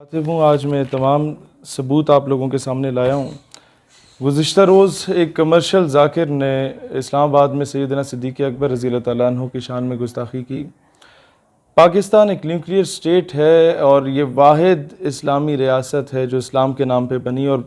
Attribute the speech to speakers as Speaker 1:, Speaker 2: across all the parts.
Speaker 1: خاطب ہوں، آج میں تمام ثبوت آپ لوگوں کے سامنے لایا ہوں۔ گزشتہ روز ایک کمرشل ذاکر نے اسلام آباد میں سیدنا صدیق اکبر رضی اللہ تعالیٰ عنہ کی شان میں گستاخی کی۔ پاکستان ایک نیوکلیئر سٹیٹ ہے اور یہ واحد اسلامی ریاست ہے جو اسلام کے نام پہ بنی اور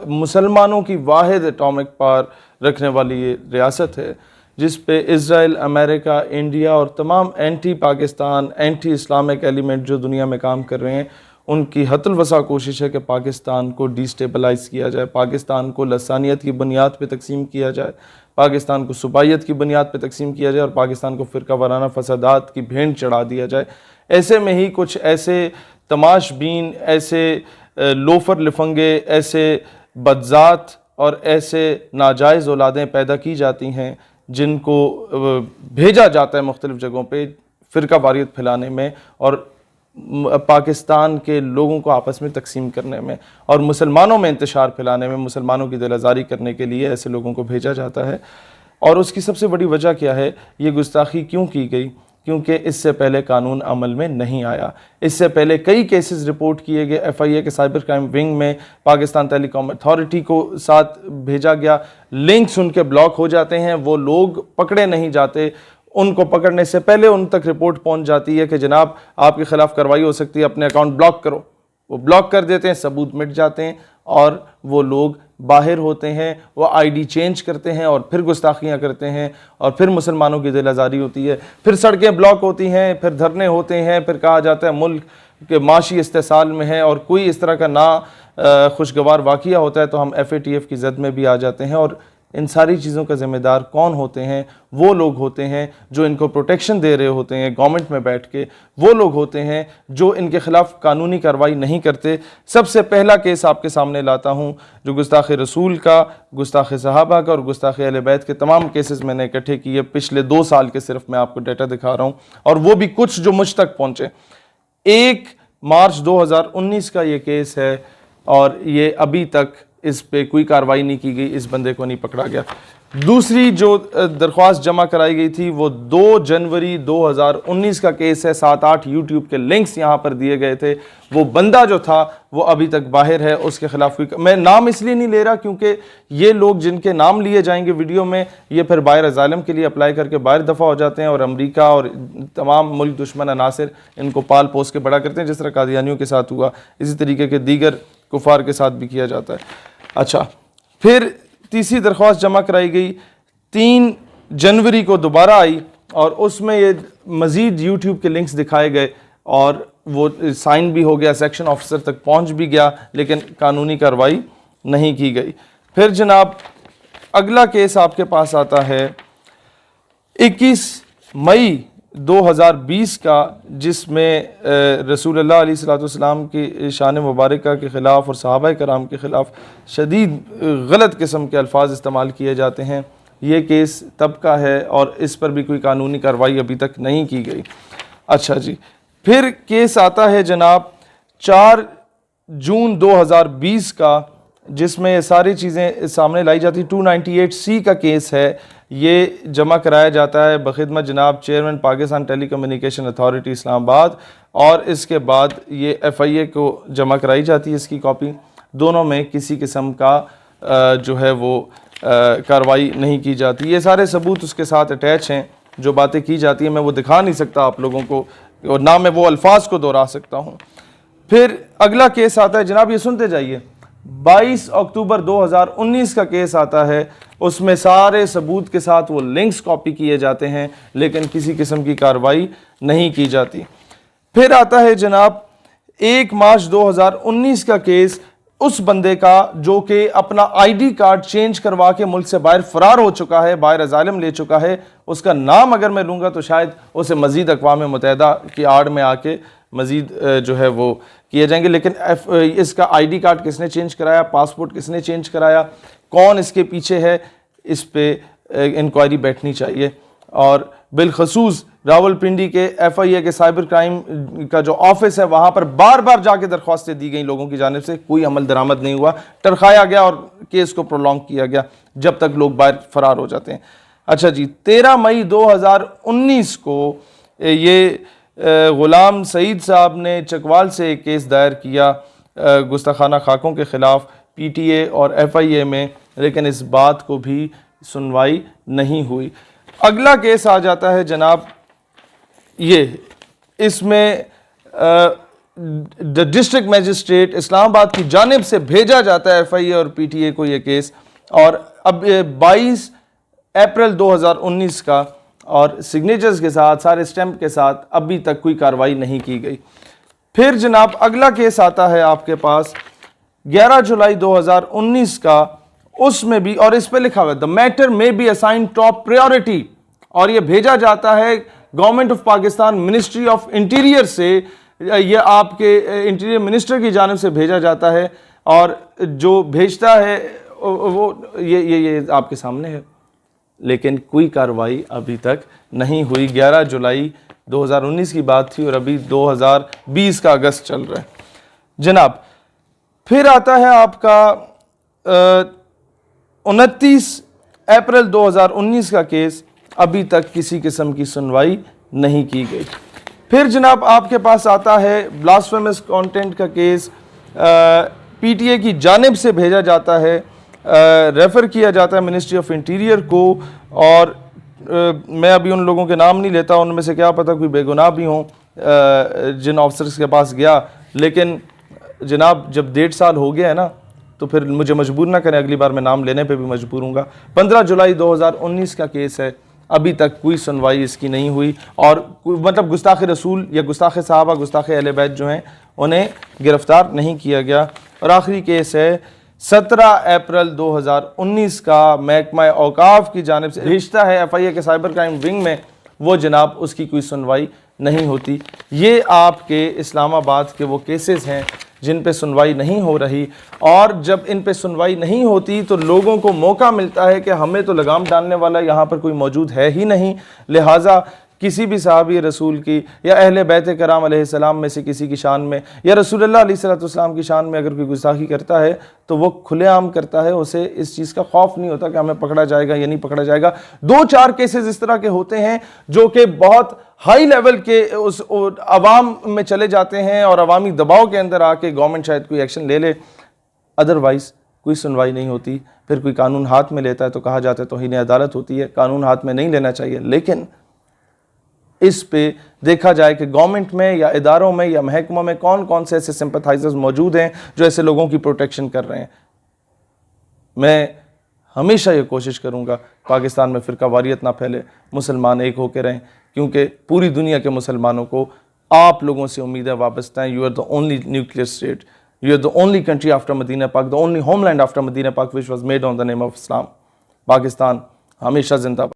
Speaker 1: مسلمانوں کی واحد اٹامک پاور رکھنے والی یہ ریاست ہے، جس پہ اسرائیل، امریکہ، انڈیا اور تمام anti Pakistan, anti Islamic element جو دنیا میں کام کر رہے ہیں، ان کی حت الوسع کوشش ہے کہ پاکستان کو ڈی سٹیبلائز کیا جائے، پاکستان کو لسانیت کی بنیاد پہ تقسیم کیا جائے، پاکستان کو صوبائیت کی بنیاد پہ تقسیم کیا جائے اور پاکستان کو فرقہ وارانہ فسادات کی بھینٹ چڑھا دیا جائے۔ ایسے میں ہی کچھ ایسے تماش بین، ایسے لوفر لفنگے، ایسے بدذات اور ایسے ناجائز اولادیں پیدا کی جاتی ہیں جن کو بھیجا جاتا ہے مختلف جگہوں پہ فرقہ واریت پھیلانے میں اور پاکستان کے لوگوں کو آپس میں تقسیم کرنے میں اور مسلمانوں میں انتشار پھیلانے میں، مسلمانوں کی دل آزاری کرنے کے لیے ایسے لوگوں کو بھیجا جاتا ہے۔ اور اس کی سب سے بڑی وجہ کیا ہے؟ یہ گستاخی کیوں کی گئی؟ کیونکہ اس سے پہلے قانون عمل میں نہیں آیا۔ اس سے پہلے کئی کیسز رپورٹ کیے گئے، ایف آئی اے کے سائبر کرائم ونگ میں پاکستان ٹیلی کام اتھارٹی کو ساتھ بھیجا گیا، لنکس ان کے بلاک ہو جاتے ہیں، وہ لوگ پکڑے نہیں جاتے، ان کو پکڑنے سے پہلے ان تک رپورٹ پہنچ جاتی ہے کہ جناب آپ کے خلاف کارروائی ہو سکتی ہے، اپنے اکاؤنٹ بلاک کرو۔ وہ بلاک کر دیتے ہیں، ثبوت مٹ جاتے ہیں اور وہ لوگ باہر ہوتے ہیں، وہ آئی ڈی چینج کرتے ہیں اور پھر گستاخیاں کرتے ہیں اور پھر مسلمانوں کی دل آزاری ہوتی ہے، پھر سڑکیں بلاک ہوتی ہیں، پھر دھرنے ہوتے ہیں، پھر کہا جاتا ہے ملک کے معاشی استحصال میں ہے اور کوئی اس طرح کا خوشگوار واقعہ ہوتا ہے تو ہم ایف اے ٹی ایف کی زد میں بھی آ جاتے ہیں۔ اور ان ساری چیزوں کا ذمہ دار کون ہوتے ہیں؟ وہ لوگ ہوتے ہیں جو ان کو پروٹیکشن دے رہے ہوتے ہیں گورنمنٹ میں بیٹھ کے، وہ لوگ ہوتے ہیں جو ان کے خلاف قانونی کارروائی نہیں کرتے۔ سب سے پہلا کیس آپ کے سامنے لاتا ہوں جو گستاخ رسول کا، گستاخ صحابہ کا اور گستاخ اہل بیت کے تمام کیسز میں نے اکٹھے کیے، پچھلے 2 سال کے صرف میں آپ کو ڈیٹا دکھا رہا ہوں اور وہ بھی کچھ جو مجھ تک پہنچے۔ 1 مارچ 2019 کا یہ کیس ہے اور یہ ابھی تک اس پہ کوئی کارروائی نہیں کی گئی، اس بندے کو نہیں پکڑا گیا۔ دوسری جو درخواست جمع کرائی گئی تھی وہ 2 جنوری 2019 کا کیس ہے، 7-8 یوٹیوب کے لنکس یہاں پر دیے گئے تھے۔ وہ بندہ جو تھا وہ ابھی تک باہر ہے، اس کے خلاف کوئی میں نام اس لیے نہیں لے رہا کیونکہ یہ لوگ جن کے نام لیے جائیں گے ویڈیو میں، یہ پھر باہر اسائلم کے لیے اپلائی کر کے باہر دفع ہو جاتے ہیں اور امریکہ اور تمام ملک دشمن عناصر ان کو پال پوس کے بڑا کرتے ہیں، جس طرح قادیانیوں کے ساتھ ہوا، اسی طریقے کے دیگر کفار کے ساتھ بھی کیا جاتا ہے۔ اچھا، پھر تیسری درخواست جمع کرائی گئی 3 جنوری کو دوبارہ آئی اور اس میں یہ مزید یوٹیوب کے لنکس دکھائے گئے اور وہ سائن بھی ہو گیا، سیکشن آفیسر تک پہنچ بھی گیا، لیکن قانونی کارروائی نہیں کی گئی۔ پھر جناب اگلا کیس آپ کے پاس آتا ہے 21 مئی 2020 کا، جس میں رسول اللہ علیہ السلام کی شان مبارکہ کے خلاف اور صحابہ کرام کے خلاف شدید غلط قسم کے الفاظ استعمال کیے جاتے ہیں۔ یہ کیس تب کا ہے اور اس پر بھی کوئی قانونی کارروائی ابھی تک نہیں کی گئی۔ اچھا جی، پھر کیس آتا ہے جناب 4 جون 2020 کا، جس میں یہ ساری چیزیں سامنے لائی جاتی۔ 298C کا کیس ہے، یہ جمع کرایا جاتا ہے بخدمت جناب چیئرمین پاکستان ٹیلی کمیونیکیشن اتھارٹی اسلام آباد اور اس کے بعد یہ ایف آئی اے کو جمع کرائی جاتی ہے اس کی کاپی۔ دونوں میں کسی قسم کا جو ہے وہ کارروائی نہیں کی جاتی۔ یہ سارے ثبوت اس کے ساتھ اٹیچ ہیں، جو باتیں کی جاتی ہیں میں وہ دکھا نہیں سکتا آپ لوگوں کو اور نہ میں وہ الفاظ کو دہرا سکتا ہوں۔ پھر اگلا کیس آتا ہے جناب، یہ سنتے جائیے، 22 اکتوبر 2019 کا کیس آتا ہے۔ اس میں سارے ثبوت کے ساتھ وہ لنکس کاپی کیے جاتے ہیں لیکن کسی قسم کی کارروائی نہیں کی جاتی۔ پھر آتا ہے جناب 1 مارچ 2019 کا کیس، اس بندے کا جو کہ اپنا آئی ڈی کارڈ چینج کروا کے ملک سے باہر فرار ہو چکا ہے، باہر اسائلم لے چکا ہے۔ اس کا نام اگر میں لوں گا تو شاید اسے مزید اقوام متحدہ کی آڑ میں آ کے مزید جو ہے وہ کیے جائیں گے، لیکن اس کا آئی ڈی کارڈ کس نے چینج کرایا، پاسپورٹ کس نے چینج کرایا، کون اس کے پیچھے ہے، اس پہ انکوائری بیٹھنی چاہیے۔ اور بالخصوص راول پنڈی کے ایف آئی اے کے سائبر کرائم کا جو آفس ہے وہاں پر بار بار جا کے درخواستیں دی گئیں لوگوں کی جانب سے، کوئی عمل درآمد نہیں ہوا، ٹرخایا گیا اور کیس کو پرولونگ کیا گیا جب تک لوگ باہر فرار ہو جاتے ہیں۔ اچھا جی، 13 مئی 2019 کو یہ غلام سعید صاحب نے چکوال سے ایک کیس دائر کیا گستاخانہ خاکوں کے خلاف پی ٹی اے اور ایف آئی اے میں، لیکن اس بات کو بھی سنوائی نہیں ہوئی۔ اگلا کیس آ جاتا ہے جناب یہ، اس میں ڈسٹرکٹ میجسٹریٹ اسلام آباد کی جانب سے بھیجا جاتا ہے ایف آئی اے اور پی ٹی اے کو یہ کیس، اور اب 22 اپریل 2019 کا، اور سگنیچرز کے ساتھ، سارے اسٹیمپ کے ساتھ، ابھی تک کوئی کارروائی نہیں کی گئی۔ پھر جناب اگلا کیس آتا ہے آپ کے پاس 11 جولائی 2019 کا، اس میں بھی، اور اس پہ لکھا ہوا ہے the matter may be assigned top priority، اور یہ بھیجا جاتا ہے government of Pakistan ministry of interior سے، یہ آپ کے انٹیریئر منسٹر کی جانب سے بھیجا جاتا ہے، اور جو بھیجتا ہے وہ یہ آپ کے سامنے ہے، لیکن کوئی کارروائی ابھی تک نہیں ہوئی۔ 11 جولائی 2019 کی بات تھی اور ابھی 2020 کا اگست چل رہا ہے جناب۔ پھر آتا ہے آپ کا 29 اپریل 2019 کا کیس، ابھی تک کسی قسم کی سنوائی نہیں کی گئی۔ پھر جناب آپ کے پاس آتا ہے بلاسفیمس کانٹینٹ کا کیس، پی ٹی اے کی جانب سے بھیجا جاتا ہے، ریفر کیا جاتا ہے منسٹری آف انٹیریئر کو، اور میں ابھی ان لوگوں کے نام نہیں لیتا، ان میں سے کیا پتہ کوئی بے گناہ بھی ہوں جن آفسرز کے پاس گیا، لیکن جناب جب 1.5 سال ہو گیا ہے نا، تو پھر مجھے مجبور نہ کریں، اگلی بار میں نام لینے پہ بھی مجبور ہوں گا۔ 15 جولائی 2019 کا کیس ہے، ابھی تک کوئی سنوائی اس کی نہیں ہوئی، اور مطلب گستاخ رسول یا گستاخ صحابہ، گستاخ اہل بیت جو ہیں انہیں گرفتار نہیں کیا گیا۔ اور آخری کیس ہے 17 اپریل 2019 کا، محکمہ اوقاف کی جانب سے بھیجتا ہے ایف آئی اے کے سائبر کرائم ونگ میں، وہ جناب اس کی کوئی سنوائی نہیں ہوتی۔ یہ آپ کے اسلام آباد کے وہ کیسز ہیں جن پہ سنوائی نہیں ہو رہی، اور جب ان پہ سنوائی نہیں ہوتی تو لوگوں کو موقع ملتا ہے کہ ہمیں تو لگام ڈالنے والا یہاں پر کوئی موجود ہے ہی نہیں، لہٰذا کسی بھی صحابی رسول کی یا اہل بیت کرام علیہ السلام میں سے کسی کی شان میں، یا رسول اللہ علیہ السلام کی شان میں اگر کوئی گستاخی کرتا ہے تو وہ کھلے عام کرتا ہے، اسے اس چیز کا خوف نہیں ہوتا کہ ہمیں پکڑا جائے گا یا نہیں پکڑا جائے گا۔ 2-4 کیسز اس طرح کے ہوتے ہیں جو کہ بہت ہائی لیول کے اس عوام میں چلے جاتے ہیں، اور عوامی دباؤ کے اندر آ کے گورنمنٹ شاید کوئی ایکشن لے لے، ادروائز کوئی سنوائی نہیں ہوتی۔ پھر کوئی قانون ہاتھ میں لیتا ہے تو کہا جاتا ہے توہین عدالت ہوتی ہے، قانون ہاتھ میں نہیں لینا چاہیے، لیکن اس پہ دیکھا جائے کہ گورنمنٹ میں یا اداروں میں یا محکموں میں کون کون سے ایسے سمپتھائزرز موجود ہیں جو ایسے لوگوں کی پروٹیکشن کر رہے ہیں۔ میں ہمیشہ یہ کوشش کروں گا پاکستان میں فرقہ واریت نہ پھیلے، مسلمان ایک ہو کے رہیں، کیونکہ پوری دنیا کے مسلمانوں کو آپ لوگوں سے امیدیں وابستہ ہیں۔ You are the only nuclear state, you are the only country after Medina Pak, the only homeland after Medina Pak which was made on the name of Islam۔ Pakistan ہمیشہ زندہ باد۔